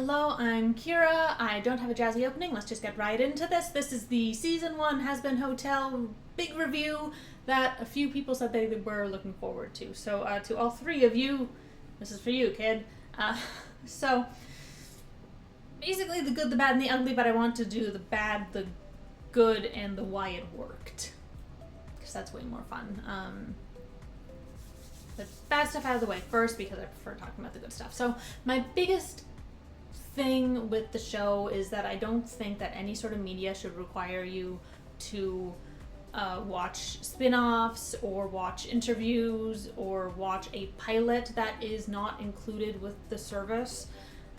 Hello, I'm Kira. I don't have a jazzy opening. Let's just get right into this. This is the Season 1 Hazbin Hotel big review that a few people said they were looking forward to. So to all three of you, this is for you, kid. So basically the good, the bad, and the ugly, but I want to do the bad, the good, and the why it worked. Because that's way more fun. The bad stuff out of the way first because I prefer talking about the good stuff. So my biggest thing with the show is that I don't think that any sort of media should require you to watch spin-offs or watch interviews or watch a pilot that is not included with the service.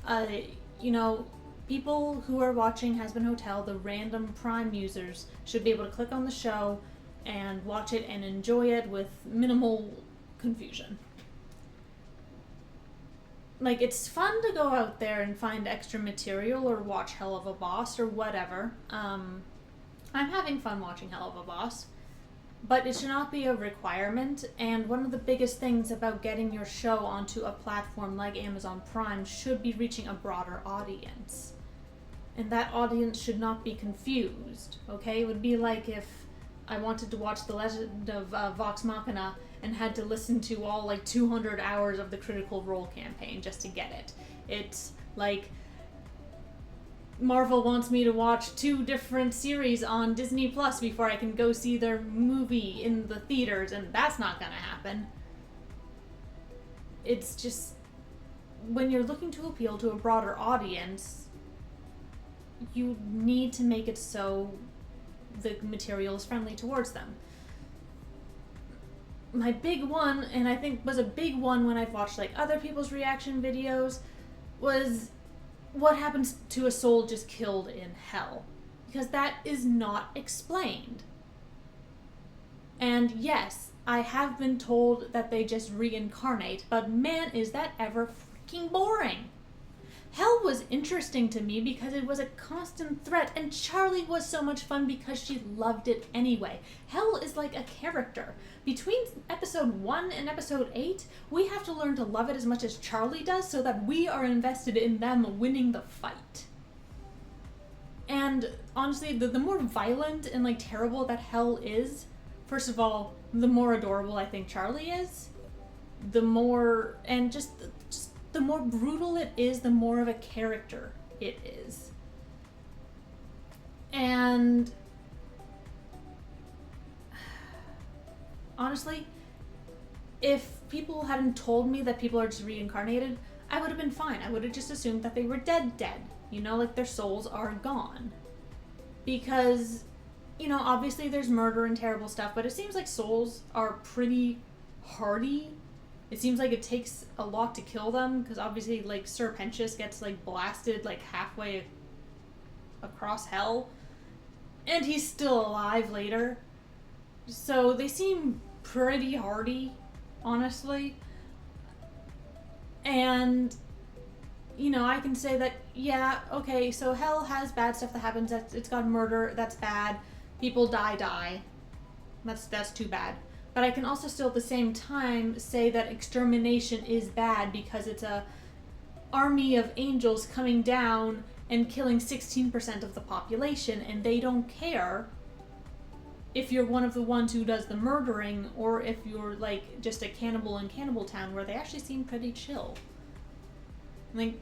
You know, people who are watching Hazbin Hotel, the random Prime users, should be able to click on the show and watch it and enjoy it with minimal confusion. Like, it's fun to go out there and find extra material or watch Hell of a Boss or whatever. I'm having fun watching Hell of a Boss, but it should not be a requirement. And one of the biggest things about getting your show onto a platform like Amazon Prime should be reaching a broader audience. And that audience should not be confused, okay? It would be like if I wanted to watch The Legend of Vox Machina and had to listen to all like 200 hours of the Critical Role campaign just to get it. It's like Marvel wants me to watch 2 different series on Disney Plus before I can go see their movie in the theaters, and that's not gonna happen. It's just, when you're looking to appeal to a broader audience, you need to make it so the material is friendly towards them. My big one, and I think was a big one when I've watched like other people's reaction videos, was what happens to a soul just killed in hell. Because that is not explained. And yes, I have been told that they just reincarnate, but man, is that ever freaking boring. Hell was interesting to me because it was a constant threat, and Charlie was so much fun because she loved it anyway. Hell is like a character. Between episode 1 and episode 8, we have to learn to love it as much as Charlie does so that we are invested in them winning the fight. And honestly, the more violent and like terrible that Hell is, first of all, the more adorable I think Charlie is. The more, and just the more brutal it is, the more of a character it is. And honestly, if people hadn't told me that people are just reincarnated, I would have been fine. I would have just assumed that they were dead. You know, like their souls are gone. Because, you know, obviously there's murder and terrible stuff, but it seems like souls are pretty hardy. It seems like it takes a lot to kill them, because obviously, like, Sir Pentious gets, like, blasted, like, halfway across hell, and he's still alive later. So they seem pretty hardy, honestly. And, you know, I can say that, yeah, okay, so hell has bad stuff that happens. It's got murder, that's bad. People die. That's too bad. But I can also still at the same time say that extermination is bad because it's a army of angels coming down and killing 16% of the population, and they don't care if you're one of the ones who does the murdering or if you're like just a cannibal in Cannibal Town, where they actually seem pretty chill. Like,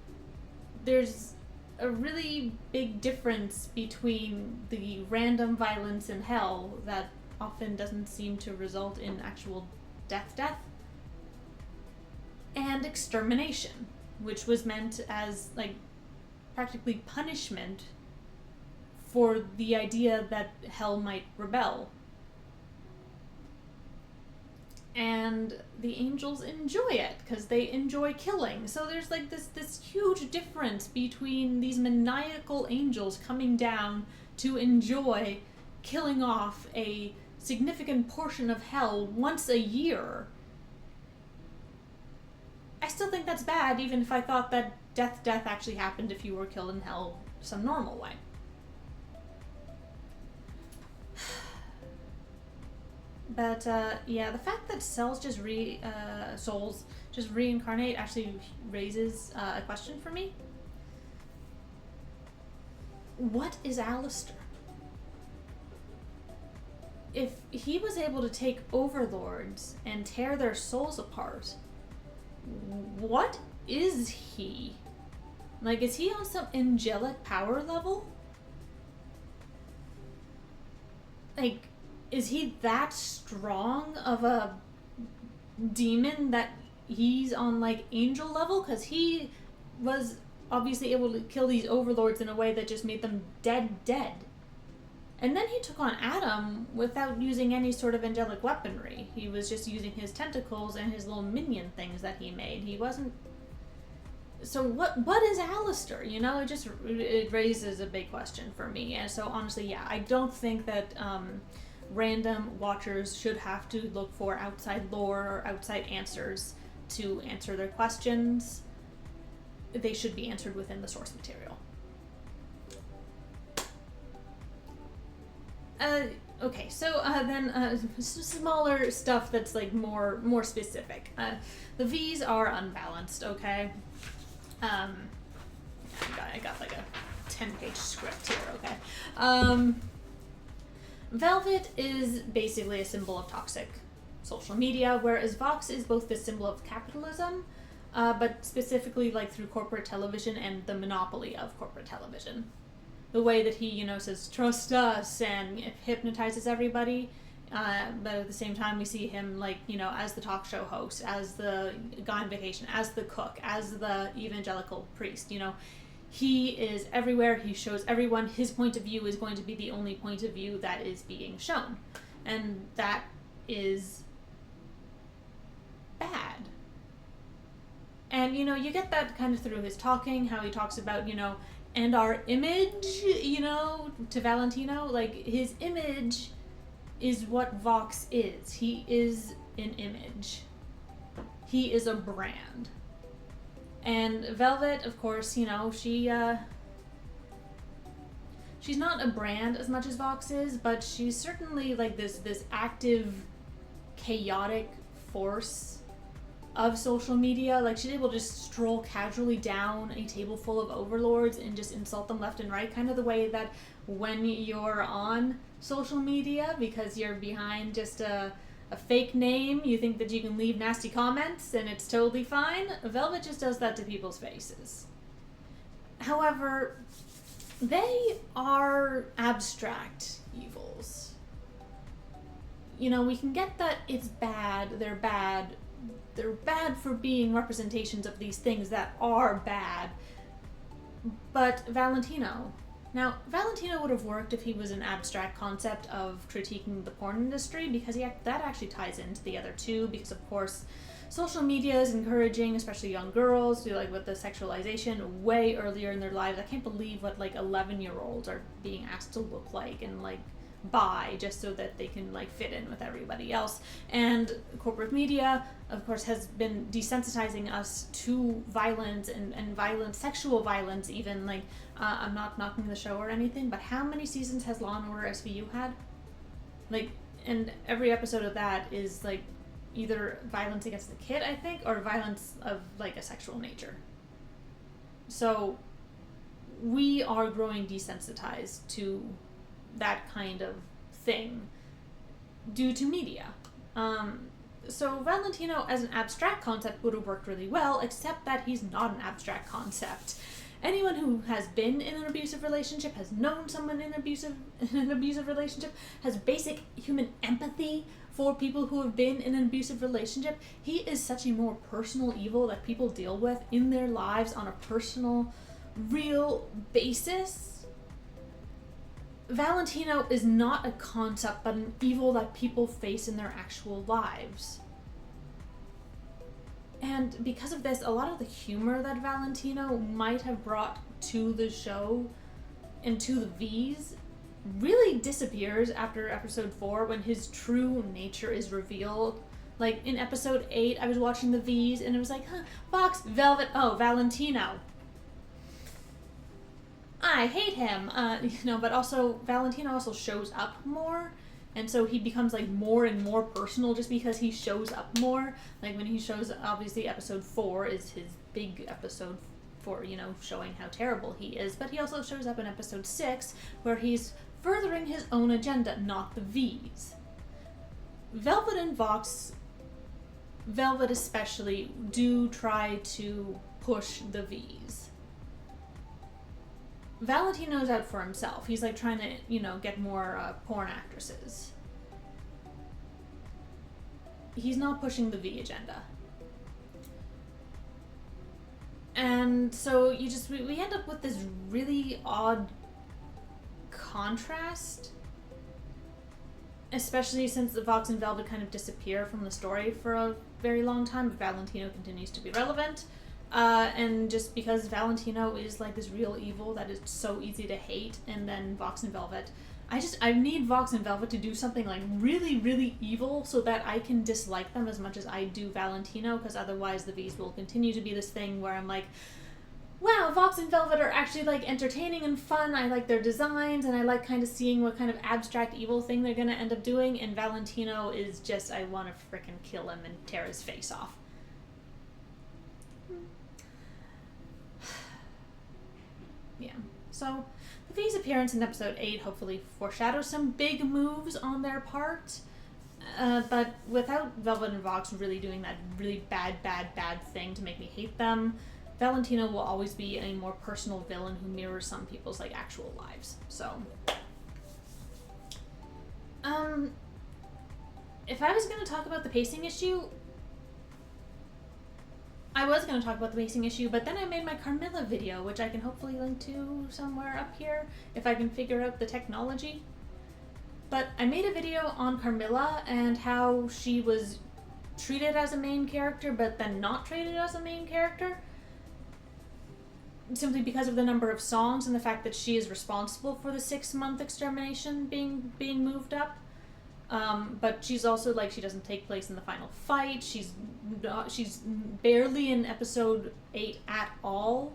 there's a really big difference between the random violence in hell that often doesn't seem to result in actual death, and extermination, which was meant as, like, practically punishment for the idea that hell might rebel. And the angels enjoy it, because they enjoy killing. So there's, like, this huge difference between these maniacal angels coming down to enjoy killing off a significant portion of hell once a year. I still think that's bad, even if I thought that death actually happened if you were killed in hell some normal way. But yeah, the fact that souls just reincarnate actually raises a question for me. what is Alistair? If he was able to take overlords and tear their souls apart, what is he? Like, is he on some angelic power level? Like, is he that strong of a demon that he's on, like, angel level? Because he was obviously able to kill these overlords in a way that just made them dead. And then he took on Adam without using any sort of angelic weaponry. He was just using his tentacles and his little minion things that he made. He wasn't... So what is Alistair? You know, it raises a big question for me. And so honestly, yeah, I don't think that random watchers should have to look for outside lore or outside answers to answer their questions. They should be answered within the source material. Okay, so then smaller stuff that's like more specific. The Vees are unbalanced, okay? I got like a 10-page script here, okay? Velvet is basically a symbol of toxic social media, whereas Vox is both the symbol of capitalism, but specifically like through corporate television and the monopoly of corporate television. The way that he, you know, says, trust us, and hypnotizes everybody, but at the same time we see him, like, you know, as the talk show host, as the guy on vacation, as the cook, as the evangelical priest, you know. He is everywhere, he shows everyone his point of view is going to be the only point of view that is being shown. And that is bad. And, you know, you get that kind of through his talking, how he talks about, you know, and our image, you know, to Valentino, like, his image is what Vox is. He is an image. He is a brand. And Velvet, of course, you know, she's not a brand as much as Vox is, but she's certainly like this active, chaotic force of social media. Like, she's able to just stroll casually down a table full of overlords and just insult them left and right, kind of the way that when you're on social media, because you're behind just a fake name, you think that you can leave nasty comments and it's totally fine. Velvet just does that to people's faces. However, they are abstract evils. You know, we can get that it's bad, they're bad for being representations of these things that are bad. But Valentino would have worked if he was an abstract concept of critiquing the porn industry, because that actually ties into the other two, because of course social media is encouraging, especially young girls, to, like, with the sexualization way earlier in their lives. I can't believe what, like, 11-year-olds are being asked to look like and, like, buy just so that they can, like, fit in with everybody else. And corporate media, of course, has been desensitizing us to violence and violence, sexual violence even. Like, I'm not knocking the show or anything, but how many seasons has Law & Order SVU had? Like, and every episode of that is, like, either violence against the kid, I think, or violence of, like, a sexual nature. So we are growing desensitized to that kind of thing due to media. So Valentino as an abstract concept would have worked really well, except that he's not an abstract concept. Anyone who has been in an abusive relationship, has known someone in an abusive relationship, has basic human empathy for people who have been in an abusive relationship. He is such a more personal evil that people deal with in their lives on a personal, real basis. Valentino is not a concept, but an evil that people face in their actual lives. And because of this, a lot of the humor that Valentino might have brought to the show and to the Vees really disappears after episode 4, when his true nature is revealed. Like, in episode 8, I was watching the Vees and it was like, Fox, Velvet, oh, Valentino. I hate him, but also Valentino also shows up more, and so he becomes, like, more and more personal just because he shows up more. Like, when he shows, obviously episode 4 is his big episode for, showing how terrible he is, but he also shows up in episode 6, where he's furthering his own agenda, not the Vees. Velvet and Vox, Velvet especially, do try to push the Vees. Valentino's out for himself. He's like trying to, get more porn actresses. He's not pushing the V agenda. And so we end up with this really odd contrast, especially since the Vox and Velvet kind of disappear from the story for a very long time, but Valentino continues to be relevant. And just because Valentino is like this real evil that is so easy to hate, and then Vox and Velvet, I need Vox and Velvet to do something like really, really evil so that I can dislike them as much as I do Valentino, because otherwise the Vees will continue to be this thing where I'm like, wow, Vox and Velvet are actually like entertaining and fun, I like their designs, and I like kind of seeing what kind of abstract evil thing they're gonna end up doing, and Valentino is just, I want to frickin' kill him and tear his face off. Yeah, so the Vees' appearance in episode 8 hopefully foreshadows some big moves on their part, but without Velvet and Vox really doing that really bad thing to make me hate them, Valentino will always be a more personal villain who mirrors some people's like actual lives. So, if I was going to talk about the pacing issue, I was going to talk about the pacing issue, but then I made my Carmilla video, which I can hopefully link to somewhere up here, if I can figure out the technology. But I made a video on Carmilla and how she was treated as a main character, but then not treated as a main character, simply because of the number of songs and the fact that she is responsible for the 6-month extermination being moved up. But she's also like, she doesn't take place in the final fight. She's barely in episode 8 at all.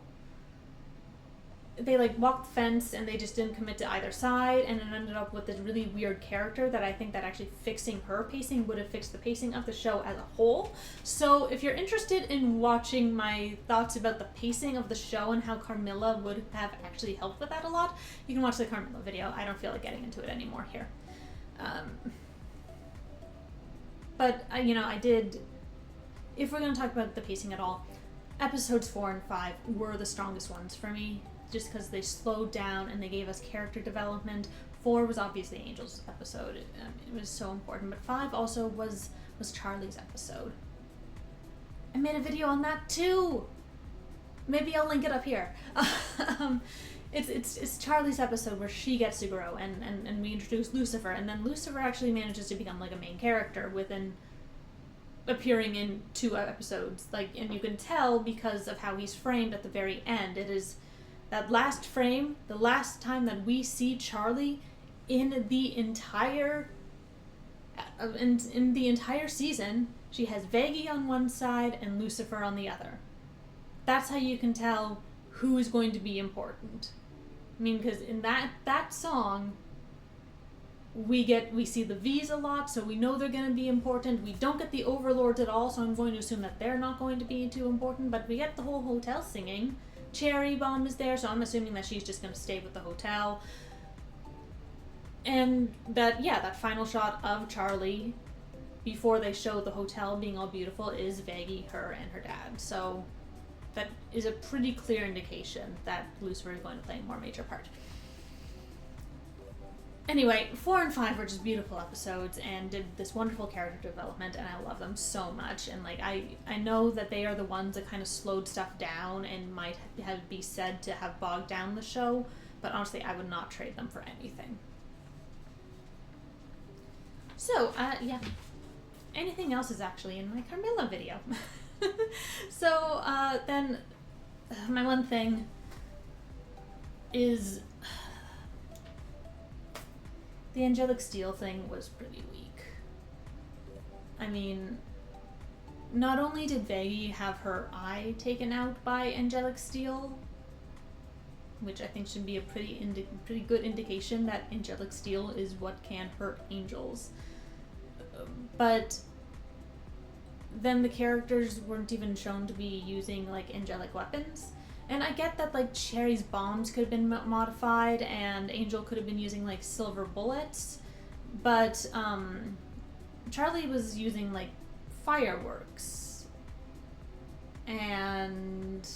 They like walked the fence and they just didn't commit to either side, and it ended up with this really weird character that I think that actually fixing her pacing would have fixed the pacing of the show as a whole. So if you're interested in watching my thoughts about the pacing of the show and how Carmilla would have actually helped with that a lot, you can watch the Carmilla video. I don't feel like getting into it anymore here. But, I did, if we're going to talk about the pacing at all, episodes 4 and 5 were the strongest ones for me, just because they slowed down and they gave us character development. 4 was obviously Angel's episode. It was so important, but 5 also was Charlie's episode. I made a video on that too! Maybe I'll link it up here. It's Charlie's episode where she gets to grow and we introduce Lucifer, and then Lucifer actually manages to become like a main character within appearing in 2 episodes. And you can tell because of how he's framed at the very end. It is that last frame, the last time that we see Charlie in the entire season. She has Veggie on one side and Lucifer on the other. That's how you can tell who is going to be important. I mean, because in that song, we see the Vees a lot, so we know they're going to be important. We don't get the Overlords at all, so I'm going to assume that they're not going to be too important, but we get the whole hotel singing. Cherry Bomb is there, so I'm assuming that she's just going to stay with the hotel. And that final shot of Charlie before they show the hotel being all beautiful is Veggie, her, and her dad. So that is a pretty clear indication that Lucifer is going to play a more major part. Anyway, 4 and 5 were just beautiful episodes and did this wonderful character development, and I love them so much. And I know that they are the ones that kind of slowed stuff down and might be said to have bogged down the show, but honestly, I would not trade them for anything. So, anything else is actually in my Carmilla video. So, then, my one thing is the Angelic Steel thing was pretty weak. I mean, not only did Veggie have her eye taken out by Angelic Steel, which I think should be a pretty good indication that Angelic Steel is what can hurt angels, but then the characters weren't even shown to be using like angelic weapons. And I get that, like, Cherry's bombs could have been modified and Angel could have been using, like, silver bullets, but Charlie was using, like, fireworks. And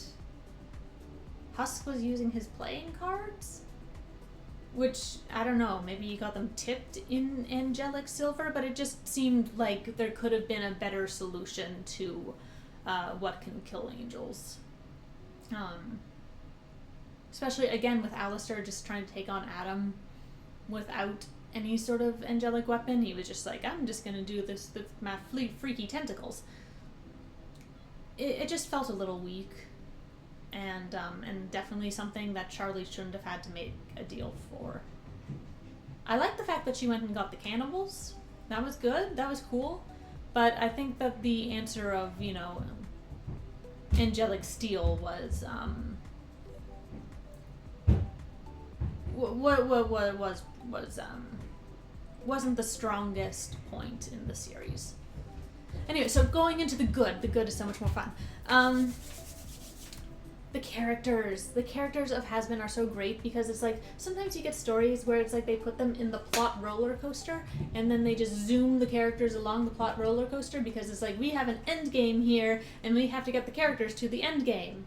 Husk was using his playing cards? Which, I don't know, maybe he got them tipped in angelic silver, but it just seemed like there could have been a better solution to what can kill angels. Especially, again, with Alistair just trying to take on Adam without any sort of angelic weapon. He was just like, I'm just going to do this with my freaky tentacles. It just felt a little weak. And definitely something that Charlie shouldn't have had to make a deal for. I like the fact that she went and got the cannibals. That was good. That was cool. But I think that the answer of, you know, Angelic Steel was wasn't the strongest point in the series. Anyway, so going into the good is so much more fun. The characters of Hazbin are so great because it's like sometimes you get stories where it's like they put them in the plot roller coaster and then they just zoom the characters along the plot roller coaster because it's like we have an end game here and we have to get the characters to the end game.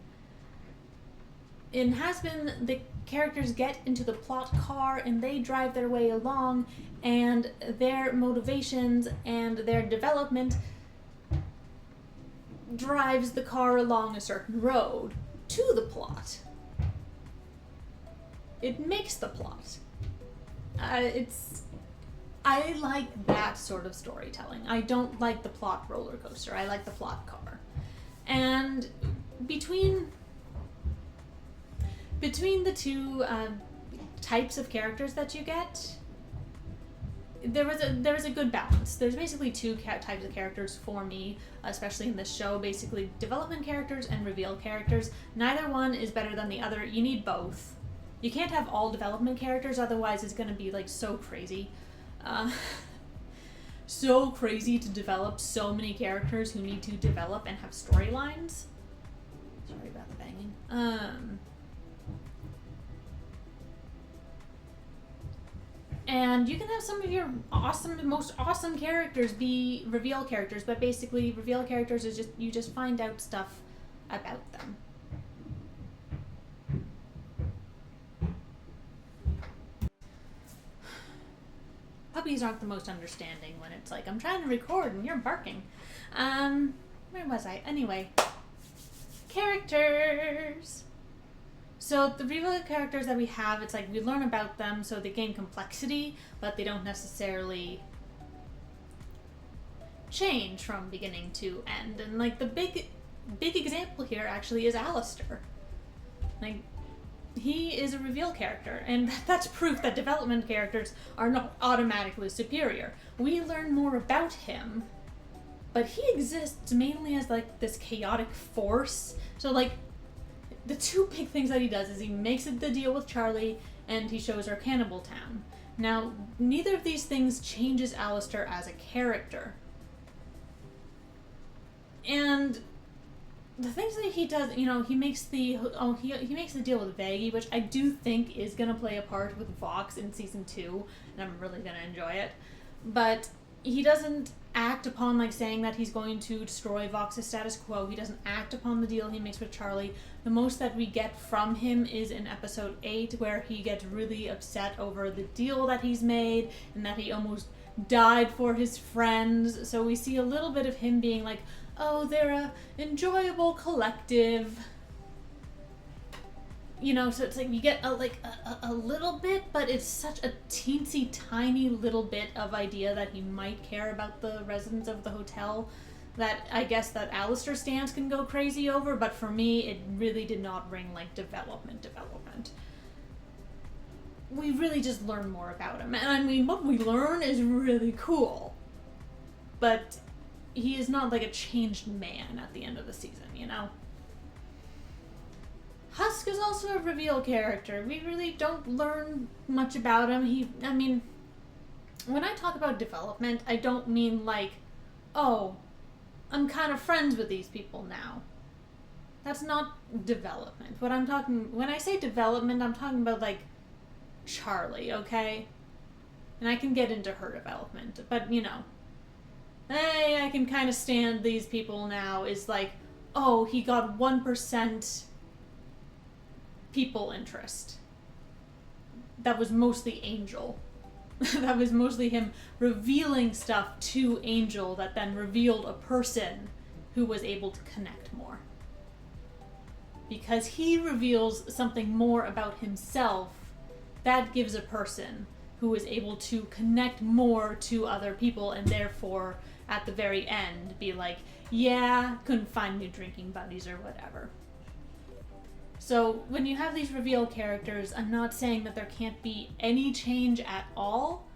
In Hazbin, the characters get into the plot car and they drive their way along, and their motivations and their development drives the car along a certain road to the plot. It makes the plot. I like that sort of storytelling. I don't like the plot roller coaster. I like the plot car. And between the two types of characters that you get, there was a good balance. There's basically two types of characters for me, especially in this show. Basically, development characters and reveal characters. Neither one is better than the other. You need both. You can't have all development characters, otherwise it's going to be like so crazy. So crazy to develop so many characters who need to develop and have storylines. Sorry about the banging. And you can have some of your most awesome characters be reveal characters, but basically reveal characters is just, you just find out stuff about them. Puppies aren't the most understanding when it's like, I'm trying to record and you're barking. Where was I? Anyway. Characters! So the reveal characters that we have, it's like we learn about them, so they gain complexity, but they don't necessarily change from beginning to end. And like the big example here actually is Alistair. Like, he is a reveal character, and that's proof that development characters are not automatically superior. We learn more about him, but he exists mainly as like this chaotic force. So like, the two big things that he does is he makes the deal with Charlie and he shows her Cannibal Town. Now, neither of these things changes Alistair as a character. And the things that he does, you know, he makes the deal with Vaggie, which I do think is going to play a part with Vox in season 2, and I'm really going to enjoy it. But he doesn't act upon, like, saying that he's going to destroy Vox's status quo. He doesn't act upon the deal he makes with Charlie. The most that we get from him is in episode 8, where he gets really upset over the deal that he's made and that he almost died for his friends. So we see a little bit of him being like, oh, they're a enjoyable collective. You know, so it's like you get a little bit, but it's such a teensy tiny little bit of idea that he might care about the residents of the hotel that I guess that Alistair stands can go crazy over, but for me it really did not bring like development. We really just learn more about him. And I mean, what we learn is really cool. But he is not like a changed man at the end of the season, you know? Husk is also a reveal character. We really don't learn much about him. I mean, when I talk about development, I don't mean like, oh, I'm kind of friends with these people now. That's not development. When I say development, I'm talking about, like, Charlie, okay? And I can get into her development, but, you know, I can kind of stand these people now is like, oh, he got 1% people interest. That was mostly Angel. That was mostly him revealing stuff to Angel that then revealed a person who was able to connect more. Because he reveals something more about himself, that gives a person who is able to connect more to other people and therefore, at the very end, be like, yeah, couldn't find new drinking buddies or whatever. So when you have these reveal characters, I'm not saying that there can't be any change at all,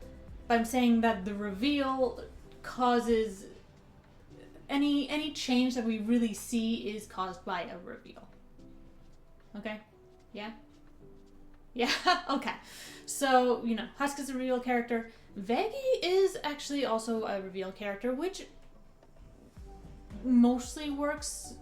but I'm saying that the reveal causes any change that we really see is caused by a reveal. Okay? Yeah? Yeah? Okay. So, you know, Husk is a reveal character. Veggie is actually also a reveal character, which mostly works.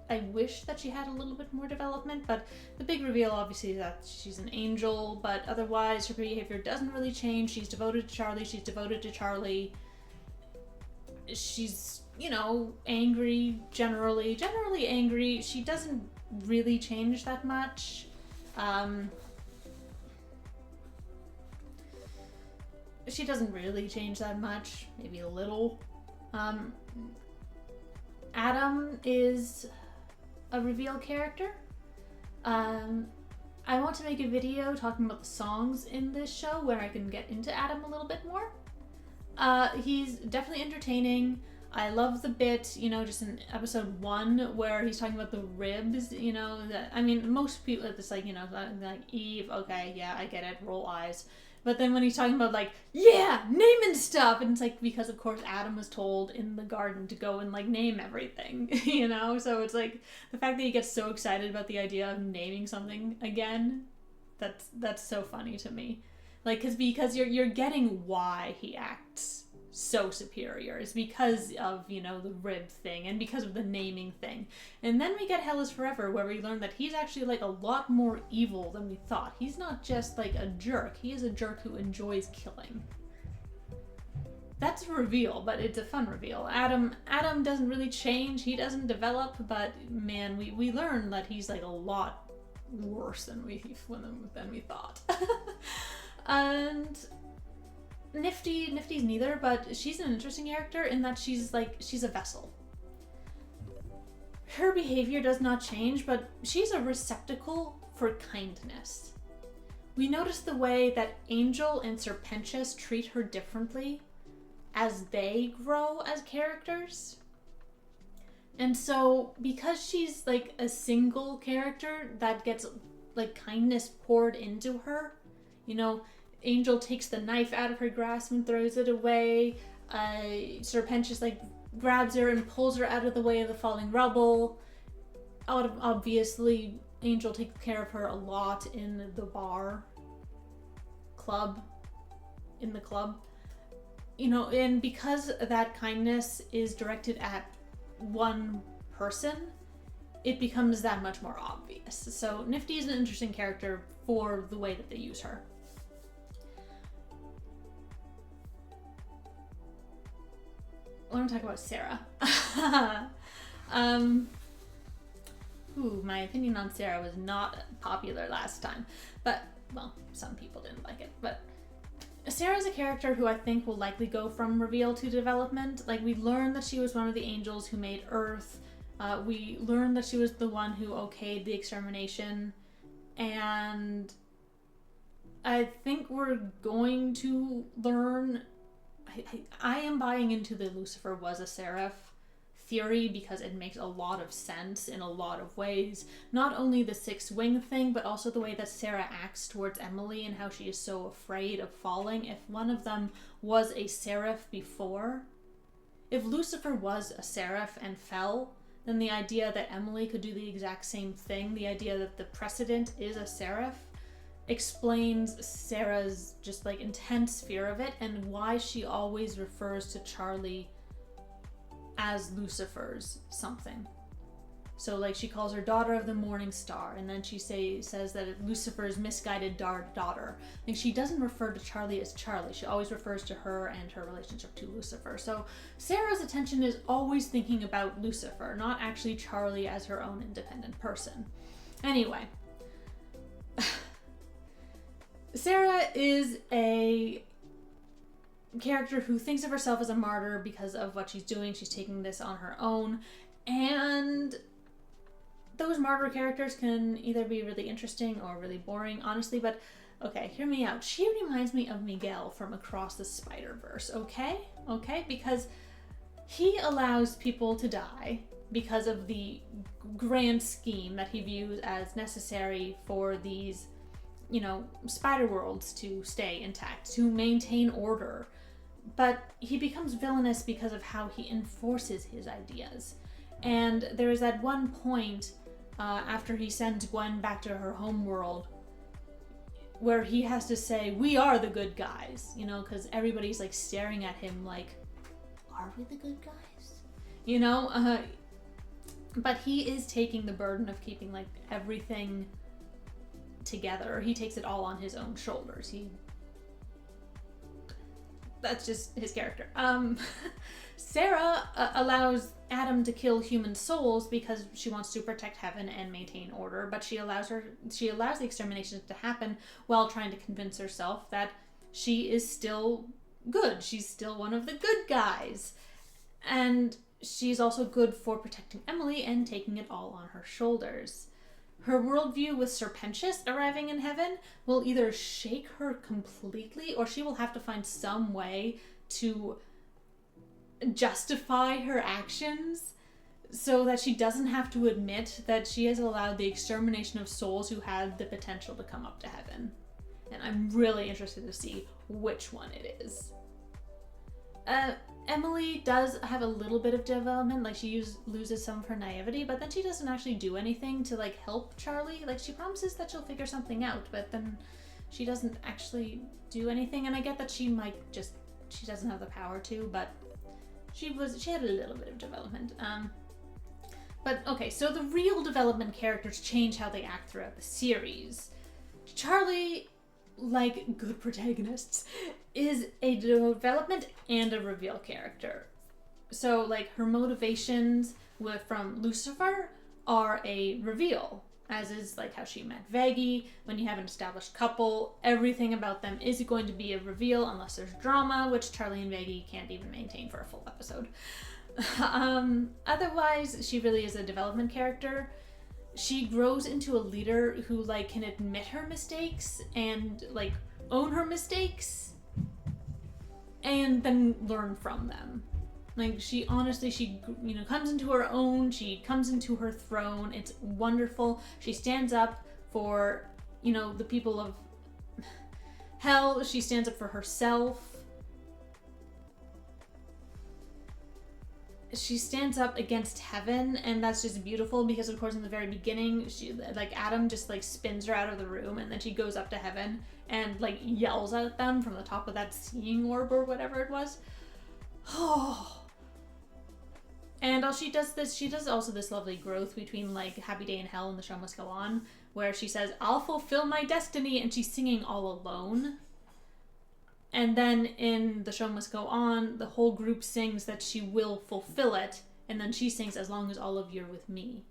I wish that she had a little bit more development, but the big reveal obviously is that she's an angel, but otherwise her behavior doesn't really change. She's devoted to Charlie. She's, you know, angry generally angry. She doesn't really change that much. She doesn't really change that much, maybe a little. Adam is a reveal character. I want to make a video talking about the songs in this show where I can get into Adam a little bit more. He's definitely entertaining. I love the bit, you know, just in episode 1 where he's talking about the ribs, you know, that, I mean, most people, it's like, you know, like, Eve, okay, yeah, I get it, roll eyes. But then when he's talking about, like, yeah, naming stuff, and it's like, because of course Adam was told in the garden to go and, like, name everything, you know? So it's like, the fact that he gets so excited about the idea of naming something again, that's so funny to me. Like, because you're getting why he acts so superior. It's because of, you know, the rib thing and because of the naming thing. And then we get Hell is Forever, where we learn that he's actually, like, a lot more evil than we thought. He's not just, like, a jerk. He is a jerk who enjoys killing. That's a reveal, but it's a fun reveal. Adam doesn't really change. He doesn't develop, but, man, we learn that he's, like, a lot worse than we thought. And Nifty's neither, but she's an interesting character in that she's a vessel. Her behavior does not change, but she's a receptacle for kindness. We notice the way that Angel and Serpentius treat her differently as they grow as characters. And so, because she's, like, a single character that gets, like, kindness poured into her, you know, Angel takes the knife out of her grasp and throws it away. Serpentius, like, grabs her and pulls her out of the way of the falling rubble. Obviously, Angel takes care of her a lot in the club. You know, and because that kindness is directed at one person, it becomes that much more obvious. So Nifty is an interesting character for the way that they use her. I want to talk about Sarah. My opinion on Sarah was not popular last time, but, well, some people didn't like it. But Sarah's a character who I think will likely go from reveal to development. Like, we learned that she was one of the angels who made Earth. We learned that she was the one who okayed the extermination. And I think we're going to learn... I am buying into the Lucifer was a seraph theory because it makes a lot of sense in a lot of ways. Not only the sixth wing thing, but also the way that Sarah acts towards Emily and how she is so afraid of falling. If one of them was a seraph before, if Lucifer was a seraph and fell, then the idea that Emily could do the exact same thing, the idea that the precedent is a seraph, explains Sarah's just, like, intense fear of it and why she always refers to Charlie as Lucifer's something. So, like, she calls her daughter of the morning star, and then she says that Lucifer's misguided daughter. Like, she doesn't refer to Charlie as Charlie. She always refers to her and her relationship to Lucifer. So Sarah's attention is always thinking about Lucifer, not actually Charlie as her own independent person. Anyway, Sarah is a character who thinks of herself as a martyr because of what she's doing. She's taking this on her own, and those martyr characters can either be really interesting or really boring, honestly, but okay, hear me out. She reminds me of Miguel from Across the Spider-Verse, okay? Okay? Because he allows people to die because of the grand scheme that he views as necessary for these, you know, spider worlds to stay intact, to maintain order. But he becomes villainous because of how he enforces his ideas. And there is that one point after he sends Gwen back to her home world where he has to say, we are the good guys, you know, because everybody's like staring at him like, are we the good guys? You know, but he is taking the burden of keeping like everything together. He takes it all on his own shoulders. That's just his character. Sarah allows Adam to kill human souls because she wants to protect heaven and maintain order, but she allows the exterminations to happen while trying to convince herself that she is still good. She's still one of the good guys. And she's also good for protecting Emily and taking it all on her shoulders. Her worldview with Serpentius arriving in heaven will either shake her completely, or she will have to find some way to justify her actions so that she doesn't have to admit that she has allowed the extermination of souls who had the potential to come up to heaven. And I'm really interested to see which one it is. Emily does have a little bit of development, like she loses some of her naivety, but then she doesn't actually do anything to like help Charlie. Like she promises that she'll figure something out, but then she doesn't actually do anything. And I get that she doesn't have the power to, but she had a little bit of development. But okay, so the real development characters change how they act throughout the series. Charlie, like good protagonists, is a development and a reveal character. So like her motivations from Lucifer are a reveal, as is like how she met Vaggie. When you have an established couple, everything about them is going to be a reveal unless there's drama, which Charlie and Vaggie can't even maintain for a full episode. Otherwise, she really is a development character. She grows into a leader who like can admit her mistakes and like own her mistakes and then learn from them. Like she comes into her own, she comes into her throne. It's wonderful. She stands up for, the people of hell. She stands up for herself. She stands up against heaven, and that's just beautiful because of course in the very beginning Adam just like spins her out of the room, and then she goes up to heaven and like yells at them from the top of that seeing orb or whatever it was. Oh. And she does also this lovely growth between like Happy Day in Hell and The Show Must Go On, where she says, I'll fulfill my destiny, and she's singing all alone. And then in The Show Must Go On, the whole group sings that she will fulfill it, and then she sings, as long as all of you are with me.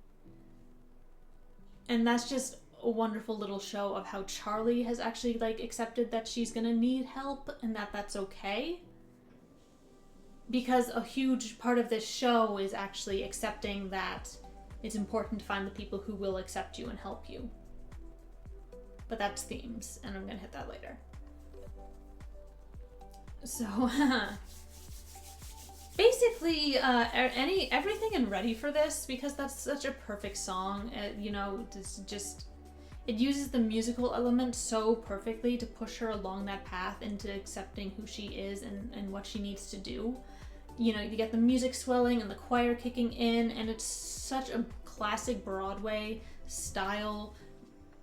And that's just a wonderful little show of how Charlie has actually like accepted that she's gonna need help and that that's okay. Because a huge part of this show is actually accepting that it's important to find the people who will accept you and help you. But that's themes, and I'm gonna hit that later. So, basically, everything in Ready for This, because that's such a perfect song, it uses the musical element so perfectly to push her along that path into accepting who she is and what she needs to do. You get the music swelling and the choir kicking in, and it's such a classic Broadway style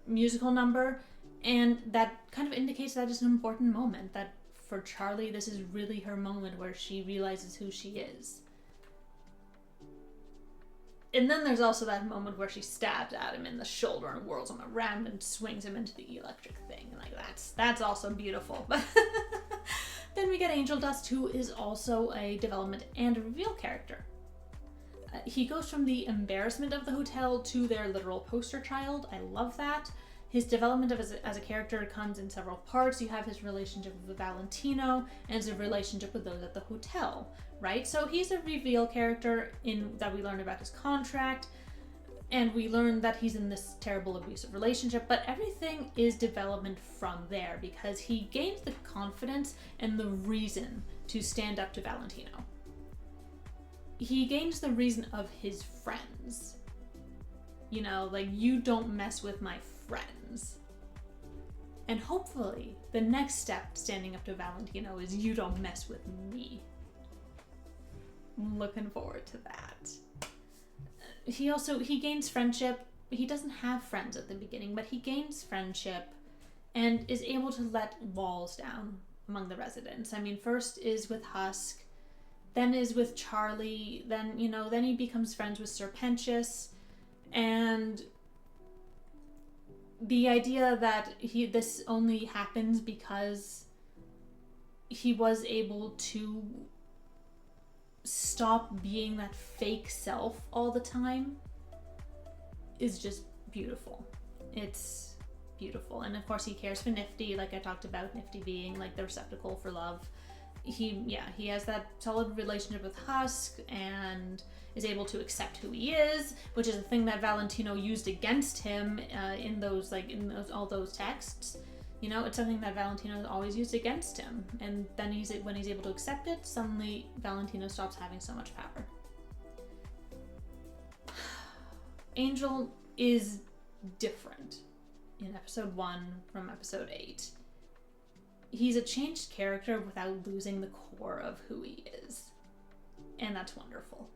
musical number, and that kind of indicates that it's an important moment, that for Charlie, this is really her moment where she realizes who she is. And then there's also that moment where she stabs at him in the shoulder and whirls him around and swings him into the electric thing. Like, that's also beautiful. But then we get Angel Dust, who is also a development and a reveal character. He goes from the embarrassment of the hotel to their literal poster child. I love that. His development as a character comes in several parts. You have his relationship with Valentino and his relationship with those at the hotel, right? So he's a reveal character in that we learn about his contract, and we learn that he's in this terrible abusive relationship, but everything is development from there because he gains the confidence and the reason to stand up to Valentino. He gains the reason of his friends. You know, like, you don't mess with my friends. And hopefully, the next step standing up to Valentino is you don't mess with me. I'm looking forward to that. He gains friendship. He doesn't have friends at the beginning, but he gains friendship and is able to let walls down among the residents. I mean, first is with Husk, then is with Charlie, then he becomes friends with Serpentius, and the idea that this only happens because he was able to stop being that fake self all the time is just beautiful. It's beautiful. And of course he cares for Nifty, like I talked about, Nifty being like the receptacle for love. He has that solid relationship with Husk and is able to accept who he is, which is a thing that Valentino used against him in all those texts. You know, it's something that Valentino has always used against him. And then when he's able to accept it, suddenly Valentino stops having so much power. Angel is different in episode 1 from episode 8. He's a changed character without losing the core of who he is. And that's wonderful.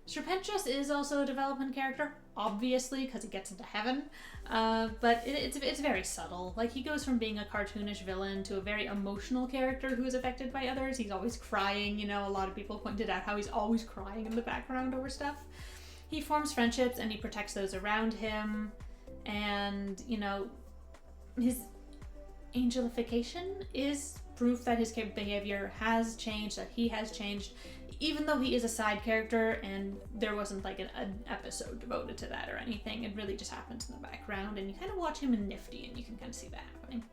Serpentius is also a development character, obviously, because he gets into heaven, but it's very subtle. Like, he goes from being a cartoonish villain to a very emotional character who is affected by others. He's always crying, a lot of people pointed out how he's always crying in the background over stuff. He forms friendships and he protects those around him, and, his angelification is proof that his behavior has changed, that he has changed, even though he is a side character and there wasn't like an episode devoted to that or anything. It really just happens in the background, and you kind of watch him in Nifty and you can kind of see that happening.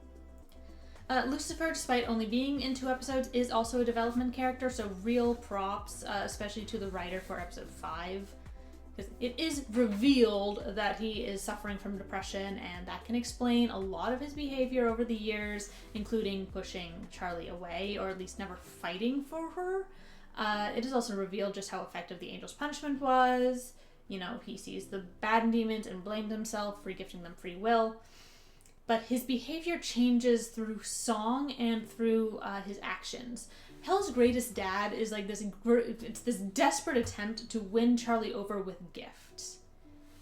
Lucifer, despite only being in 2 episodes, is also a development character, so real props, especially to the writer for episode 5. Because it is revealed that he is suffering from depression, and that can explain a lot of his behavior over the years, including pushing Charlie away, or at least never fighting for her. It is also revealed just how effective the angel's punishment was. He sees the bad demons and blamed himself for gifting them free will. But his behavior changes through song and through his actions. Hell's Greatest Dad is like this desperate attempt to win Charlie over with gifts.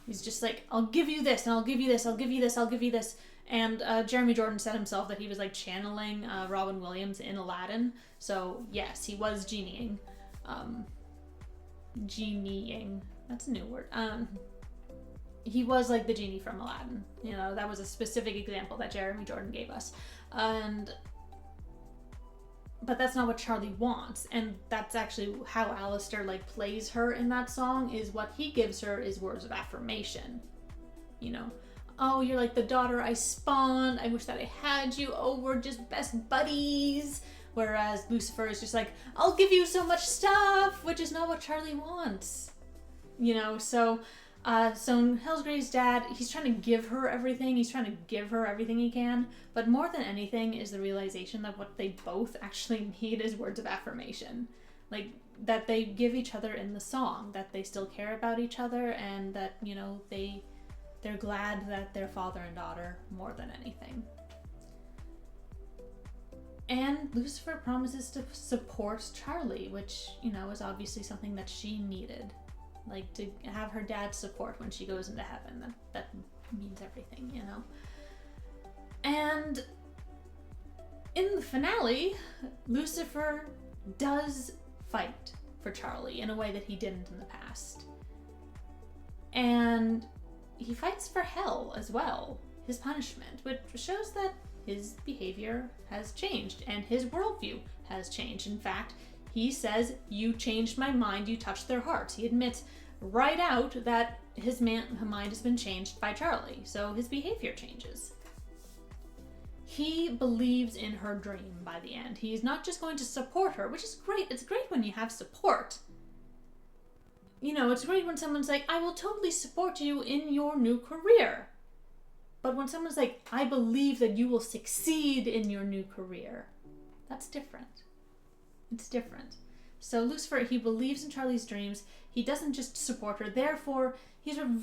He's just like, I'll give you this, and I'll give you this, I'll give you this, I'll give you this. And Jeremy Jordan said himself that he was like channeling Robin Williams in Aladdin. So yes, he was genieing. Genieing. That's a new word. He was like the genie from Aladdin. That was a specific example that Jeremy Jordan gave us. But that's not what Charlie wants, and that's actually how Alistair plays her in that song. Is what he gives her is words of affirmation. Oh, you're like the daughter I spawned. I wish that I had you. Oh, we're just best buddies. Whereas Lucifer is just like, I'll give you so much stuff, which is not what Charlie wants. So in Hell's Greatest Dad, he's trying to give her everything. He's trying to give her everything he can. But more than anything is the realization that what they both actually need is words of affirmation. Like, that they give each other in the song, that they still care about each other, and that, they're glad that they're father and daughter more than anything. And Lucifer promises to support Charlie, which, is obviously something that she needed. Like, to have her dad's support when she goes into heaven. That means everything, And in the finale, Lucifer does fight for Charlie in a way that he didn't in the past. And he fights for hell as well, his punishment, which shows that his behavior has changed and his worldview has changed. In fact, he says, "You changed my mind, you touched their hearts." He admits right out that his mind has been changed by Charlie, so his behavior changes. He believes in her dream by the end. He's not just going to support her, which is great. It's great when you have support. You know, it's great when someone's like, "I will totally support you in your new career." But when someone's like, "I believe that you will succeed in your new career," that's different. It's different. So Lucifer, he believes in Charlie's dreams. He doesn't just support her. Therefore, he no longer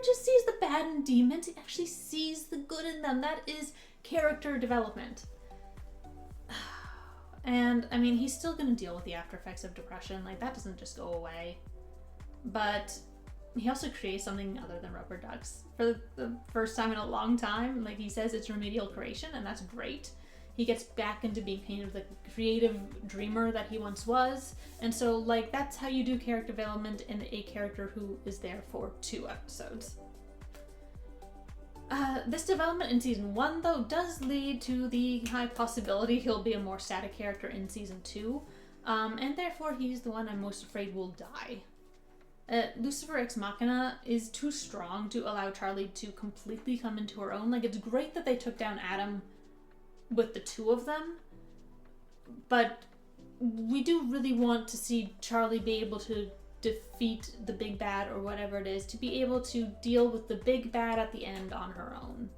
just sees the bad in demons. He actually sees the good in them. That is character development. And I mean, he's still going to deal with the after effects of depression. Like, that doesn't just go away. But he also creates something other than rubber ducks for the first time in a long time. Like, he says it's remedial creation, and that's great. He gets back into being kind of the creative dreamer that he once was. And so, like, that's how you do character development in a character who is there for 2 episodes. This development in season 1, though, does lead to the high possibility he'll be a more static character in season 2. And therefore, he's the one I'm most afraid will die. Lucifer Ex Machina is too strong to allow Charlie to completely come into her own. Like, it's great that they took down Adam with the 2 of them, but we do really want to see Charlie be able to defeat the big bad, or whatever it is, to be able to deal with the big bad at the end on her own.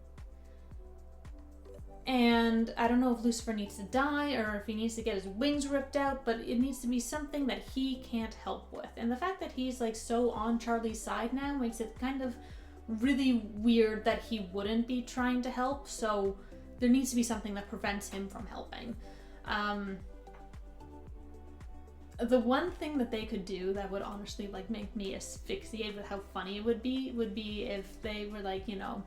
And I don't know if Lucifer needs to die or if he needs to get his wings ripped out, but it needs to be something that he can't help with. And the fact that he's like so on Charlie's side now makes it kind of really weird that he wouldn't be trying to help, so there needs to be something that prevents him from helping. The one thing that they could do that would honestly like make me asphyxiate with how funny it would be if they were like, you know,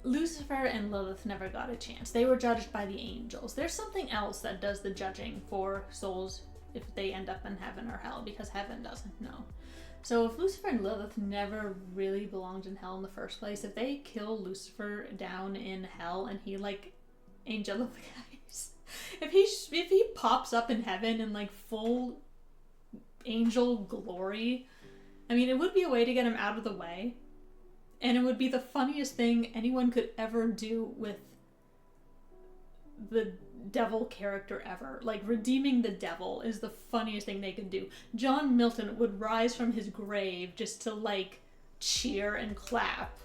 Lucifer and Lilith never got a chance. They were judged by the angels. There's something else that does the judging for souls if they end up in heaven or hell, because heaven doesn't know. So if Lucifer and Lilith never really belonged in hell in the first place, if they kill Lucifer down in hell and he like angelifies, if he pops up in heaven in like full angel glory, I mean, it would be a way to get him out of the way. And it would be the funniest thing anyone could ever do with the devil character ever. Like, redeeming the devil is the funniest thing they could do. John Milton would rise from his grave just to, like, cheer and clap.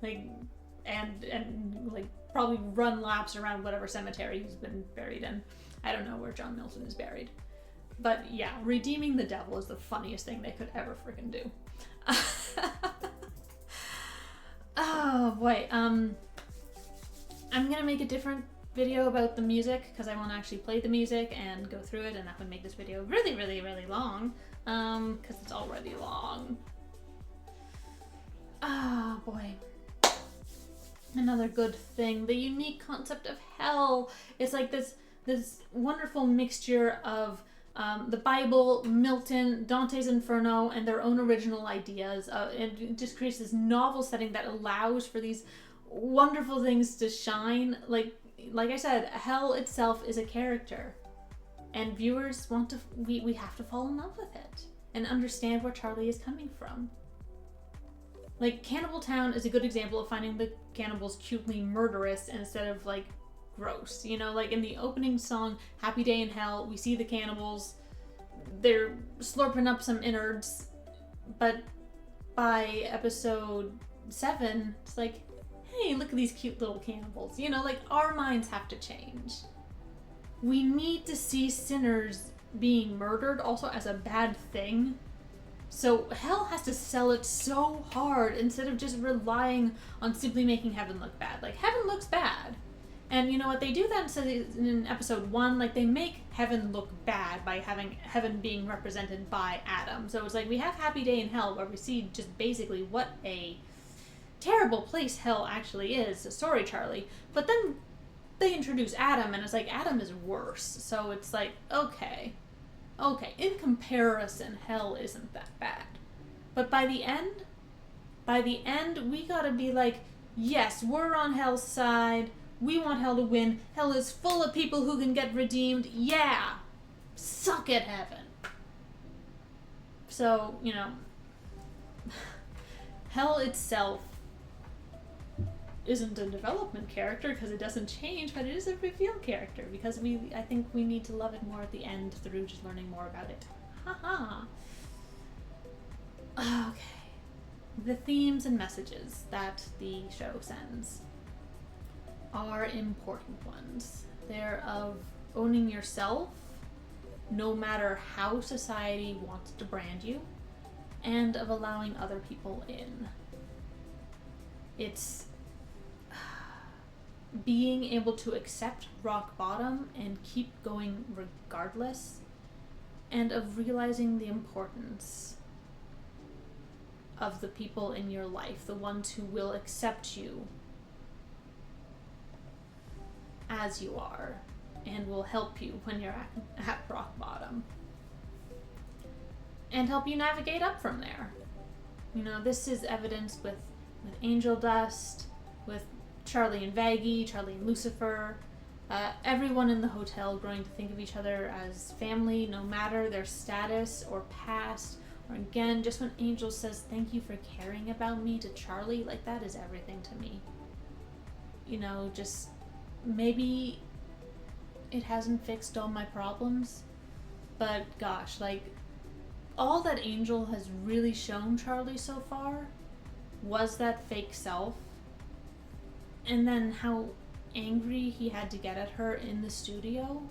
Like, and like, probably run laps around whatever cemetery he's been buried in. I don't know where John Milton is buried. But, yeah, redeeming the devil is the funniest thing they could ever freaking do. Oh boy, I'm gonna make a different video about the music because I want to actually play the music and go through it, and that would make this video really, really, really long, because it's already long. Ah, boy. Another good thing, the unique concept of hell. It's like this wonderful mixture of the Bible, Milton, Dante's Inferno, and their own original ideas. And it just creates this novel setting that allows for these wonderful things to shine. Like I said, hell itself is a character. And viewers want to, we have to fall in love with it and understand where Charlie is coming from. Like, Cannibal Town is a good example of finding the cannibals cutely murderous instead of, like, gross. You know, like in the opening song, Happy Day in Hell, we see the cannibals, they're slurping up some innards, but by episode 7, it's like, hey, look at these cute little cannibals. You know, like, our minds have to change. We need to see sinners being murdered also as a bad thing. So hell has to sell it so hard instead of just relying on simply making heaven look bad. Like, heaven looks bad. And you know what, they do that in episode 1, like they make heaven look bad by having heaven being represented by Adam. So it's like we have Happy Day in Hell where we see just basically what a terrible place hell actually is. Sorry, Charlie. But then they introduce Adam and it's like Adam is worse. So it's like, okay, okay, in comparison, hell isn't that bad. But by the end, we gotta be like, yes, we're on hell's side. We want hell to win. Hell is full of people who can get redeemed. Yeah! Suck it, heaven. So, you know, hell itself isn't a development character because it doesn't change, but it is a reveal character because I think we need to love it more at the end through just learning more about it. Haha. Okay. The themes and messages that the show sends are important ones. They're of owning yourself, no matter how society wants to brand you, and of allowing other people in. It's being able to accept rock bottom and keep going regardless, and of realizing the importance of the people in your life, the ones who will accept you as you are and will help you when you're at rock bottom and help you navigate up from there. You know, this is evidenced with Angel Dust, with Charlie and Vaggie, Charlie and Lucifer, everyone in the hotel growing to think of each other as family, no matter their status or past. Or again, just when Angel says, "Thank you for caring about me" to Charlie, like, that is everything to me. You know, just maybe it hasn't fixed all my problems, but gosh, like, all that Angel has really shown Charlie so far was that fake self, and then how angry he had to get at her in the studio.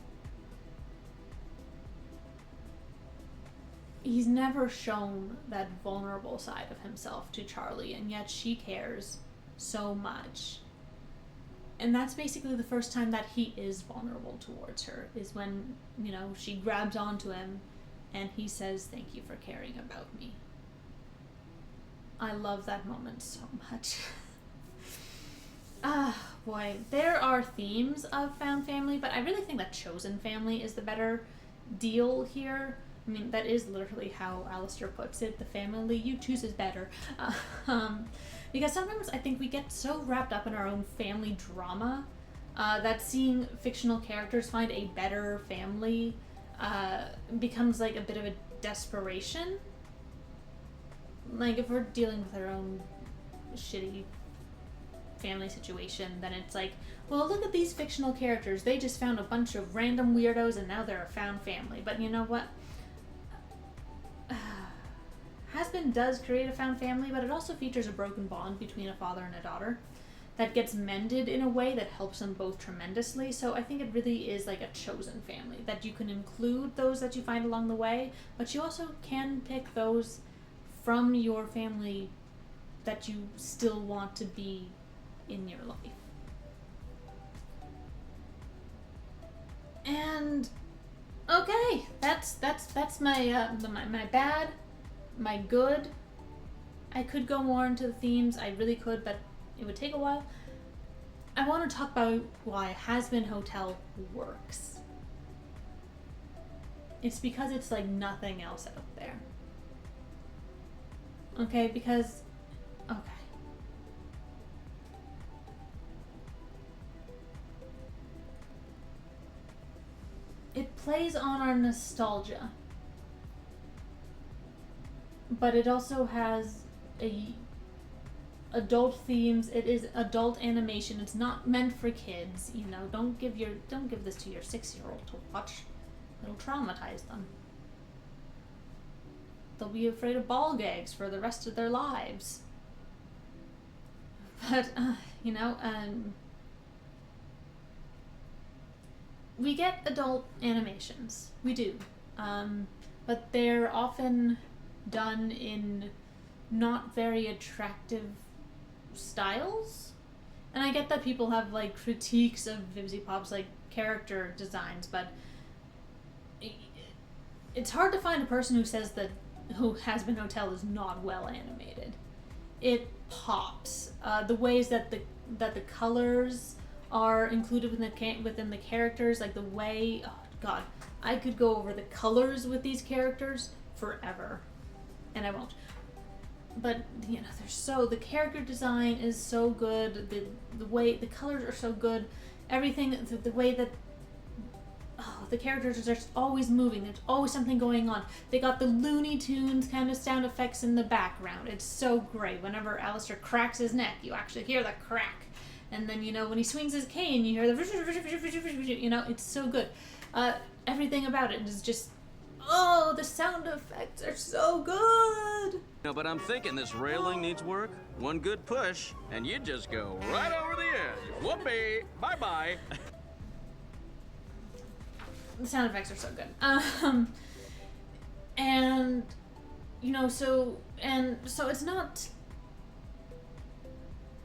He's never shown that vulnerable side of himself to Charlie, and yet she cares so much. And that's basically the first time that he is vulnerable towards her, is when, you know, she grabs onto him and he says, "Thank you for caring about me." I love that moment so much. Boy, there are themes of found family, but I really think that chosen family is the better deal here. I mean, that is literally how Alistair puts it. The family you choose is better. Because sometimes I think we get so wrapped up in our own family drama that seeing fictional characters find a better family becomes like a bit of a desperation. Like, if we're dealing with our own shitty family situation, then it's like, well, look at these fictional characters. They just found a bunch of random weirdos and now they're a found family. But you know what? Hazbin does create a found family, but it also features a broken bond between a father and a daughter that gets mended in a way that helps them both tremendously. So I think it really is like a chosen family, that you can include those that you find along the way, but you also can pick those from your family that you still want to be in your life. And okay, that's my my bad, my good. I could go more into the themes, I really could, but it would take a while. I want to talk about why Hazbin Hotel works. It's because it's like nothing else out there. Okay, because okay. It plays on our nostalgia, but it also has adult themes. It is adult animation. It's not meant for kids. You know, don't give this to your 6-year-old to watch. It'll traumatize them. They'll be afraid of ball gags for the rest of their lives. But you know, we get adult animations. We do. But they're often done in not very attractive styles. And I get that people have like critiques of Vimsy Pop's like character designs, but it's hard to find a person who says that Hazbin Hotel is not well animated. It pops. The ways that the colors are included within the characters, like the way, oh god, I could go over the colors with these characters forever, and I won't. But you know, the character design is so good. The way the colors are so good. Everything, the way that the characters are just always moving. There's always something going on. They got the Looney Tunes kind of sound effects in the background. It's so great. Whenever Alistair cracks his neck, you actually hear that crack. And then, you know, when he swings his cane, you hear the, you know, it's so good. Everything about it is just, oh, the sound effects are so good. No, but I'm thinking this railing needs work. One good push, and you just go right over the edge. Whoopee! Bye-bye. The sound effects are so good. And, you know, so it's not...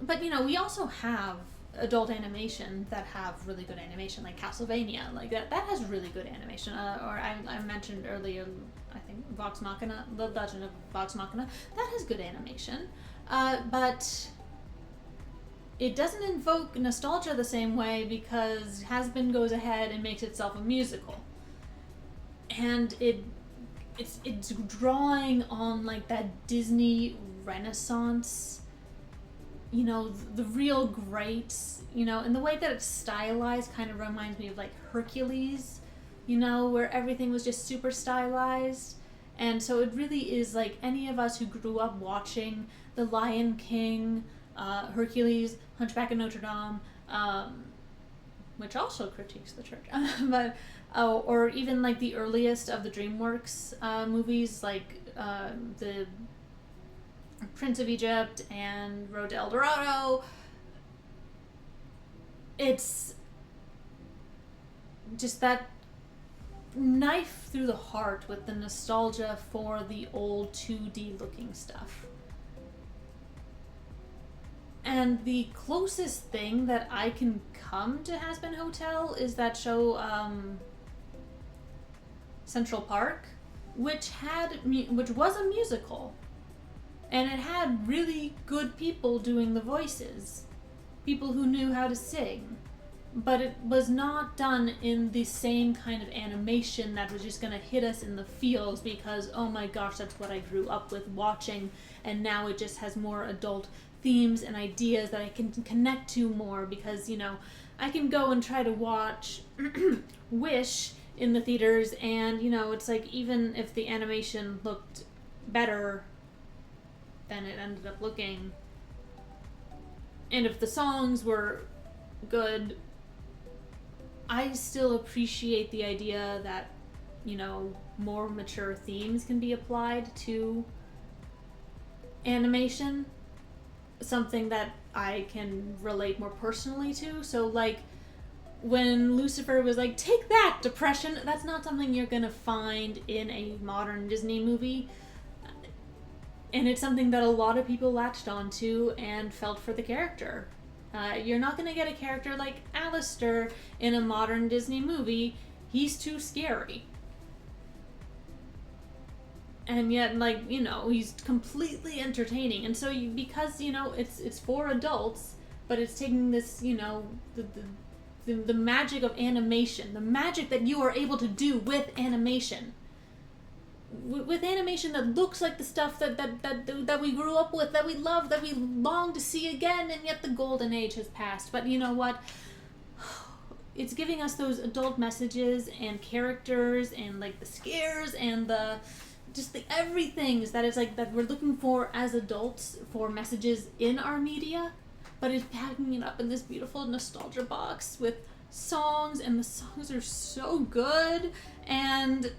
But, you know, we also have adult animation that have really good animation, like Castlevania. Like, that has really good animation. Or I mentioned earlier, I think, Vox Machina, The Legend of Vox Machina. That has good animation. But it doesn't invoke nostalgia the same way because Hazbin goes ahead and makes itself a musical. And it's drawing on, like, that Disney Renaissance, you know, the real greats, you know, and the way that it's stylized kind of reminds me of, like, Hercules, you know, where everything was just super stylized. And so it really is like any of us who grew up watching The Lion King, Hercules, Hunchback of Notre Dame, which also critiques the church, but or even like the earliest of the DreamWorks movies, like the Prince of Egypt and Road to El Dorado. It's just that knife through the heart with the nostalgia for the old 2D looking stuff. And the closest thing that I can come to Hazbin Hotel is that show Central Park, which was a musical. And it had really good people doing the voices. People who knew how to sing. But it was not done in the same kind of animation that was just going to hit us in the feels because, oh my gosh, that's what I grew up with watching, and now it just has more adult themes and ideas that I can connect to more because, you know, I can go and try to watch Wish in the theaters and, you know, it's like even if the animation looked better than it ended up looking, and if the songs were good, I still appreciate the idea that, you know, more mature themes can be applied to animation. Something that I can relate more personally to. So, like, when Lucifer was like, take that, depression, that's not something you're gonna find in a modern Disney movie. And it's something that a lot of people latched onto and felt for the character. You're not going to get a character like Alistair in a modern Disney movie. He's too scary. And yet, like, you know, he's completely entertaining. And so, because, you know, it's for adults, but it's taking this, you know, the magic of animation, the magic that you are able to do with animation. With animation that looks like the stuff that we grew up with, that we love, that we long to see again, and yet the golden age has passed. But you know what? It's giving us those adult messages and characters and like the scares and the everythings that is like that we're looking for as adults for messages in our media, but it's packing it up in this beautiful nostalgia box with songs, and the songs are so good, and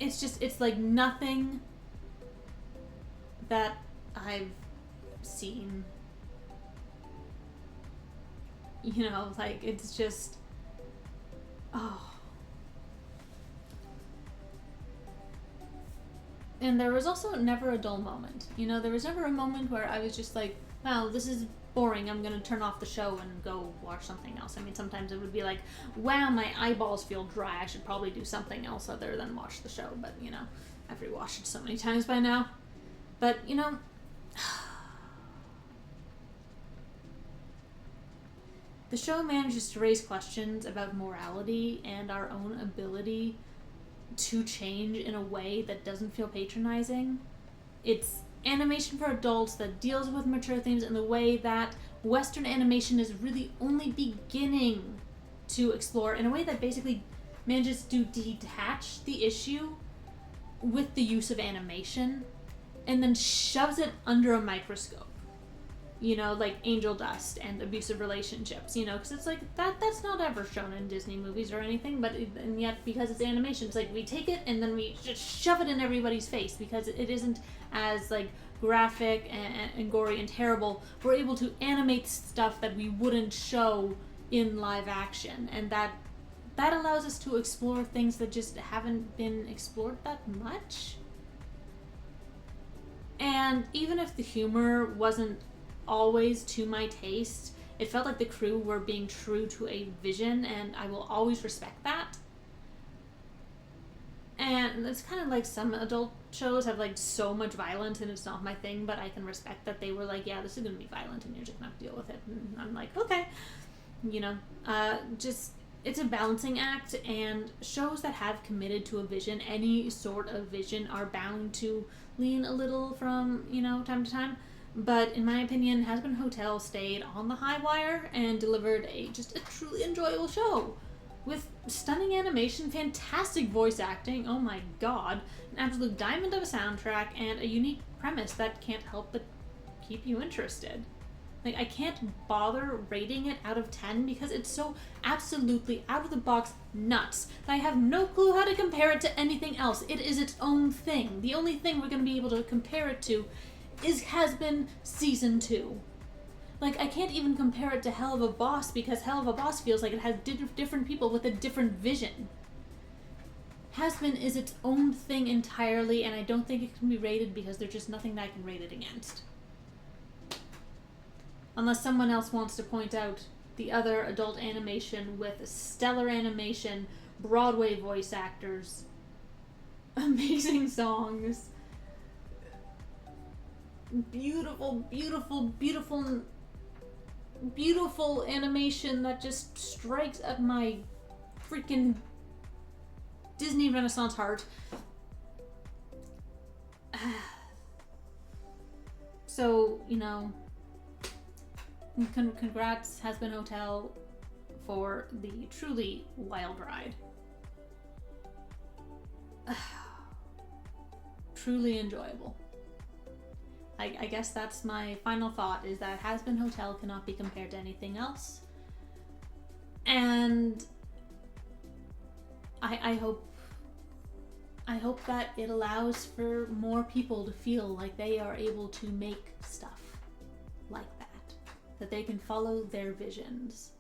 it's like nothing that I've seen. You know, like, it's just, oh. And there was also never a dull moment. You know, there was never a moment where I was just like, wow, this is boring, I'm gonna turn off the show and go watch something else. I mean, sometimes it would be like, wow, my eyeballs feel dry, I should probably do something else other than watch the show. But, you know, I've rewatched it so many times by now. But, you know, the show manages to raise questions about morality and our own ability to change in a way that doesn't feel patronizing. It's animation for adults that deals with mature themes in the way that Western animation is really only beginning to explore, in a way that basically manages to detach the issue with the use of animation and then shoves it under a microscope. You know, like angel dust and abusive relationships, you know, because it's like that's not ever shown in Disney movies or anything, and yet because it's animation, it's like we take it and then we just shove it in everybody's face because it isn't as like graphic and gory and terrible. We're able to animate stuff that we wouldn't show in live action, and that allows us to explore things that just haven't been explored that much. And even if the humor wasn't always to my taste, it felt like the crew were being true to a vision, and I will always respect that. And it's kind of like some adult shows have like so much violence and it's not my thing, but I can respect that they were like, yeah, this is gonna be violent and you're just gonna have to deal with it. And I'm like, okay, you know, just it's a balancing act, and shows that have committed to a vision, any sort of vision, are bound to lean a little from, you know, time to time. But in my opinion, Hazbin Hotel stayed on the high wire and delivered just a truly enjoyable show. With stunning animation, fantastic voice acting, oh my god, an absolute diamond of a soundtrack, and a unique premise that can't help but keep you interested. Like, I can't bother rating it out of 10 because it's so absolutely out of the box nuts that I have no clue how to compare it to anything else. It is its own thing. The only thing we're going to be able to compare it to Hazbin Season 2. Like, I can't even compare it to Hell of a Boss because Hell of a Boss feels like it has different people with a different vision. Hazbin is its own thing entirely, and I don't think it can be rated because there's just nothing that I can rate it against. Unless someone else wants to point out the other adult animation with stellar animation, Broadway voice actors, amazing songs, beautiful, beautiful, beautiful, beautiful animation that just strikes at my freaking Disney Renaissance heart. So, you know, congrats Hazbin Hotel for the truly wild ride. Truly enjoyable. I guess that's my final thought, is that Hazbin Hotel cannot be compared to anything else. And I hope that it allows for more people to feel like they are able to make stuff like that they can follow their visions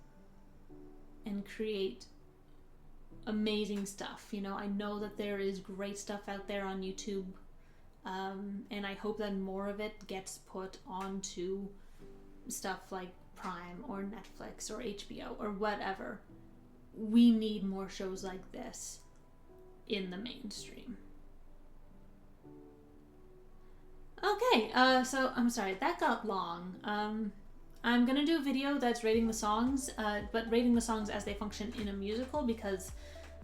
and create amazing stuff. You know, I know that there is great stuff out there on YouTube. And I hope that more of it gets put onto stuff like Prime or Netflix or HBO or whatever. We need more shows like this in the mainstream. Okay, so I'm sorry, that got long. I'm gonna do a video that's rating the songs, but rating the songs as they function in a musical, because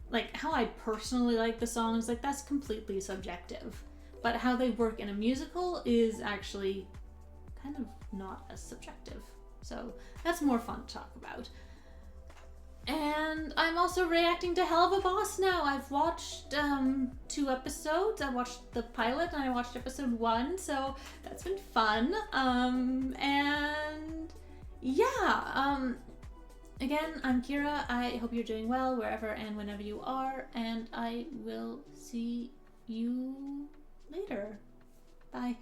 like how I personally like the songs, like that's completely subjective. But how they work in a musical is actually kind of not as subjective. So that's more fun to talk about. And I'm also reacting to Hell of a Boss now. I've watched 2 episodes. I watched the pilot and I watched episode 1, so that's been fun. And yeah, again, I'm Kira. I hope you're doing well wherever and whenever you are, and I will see you later. Bye.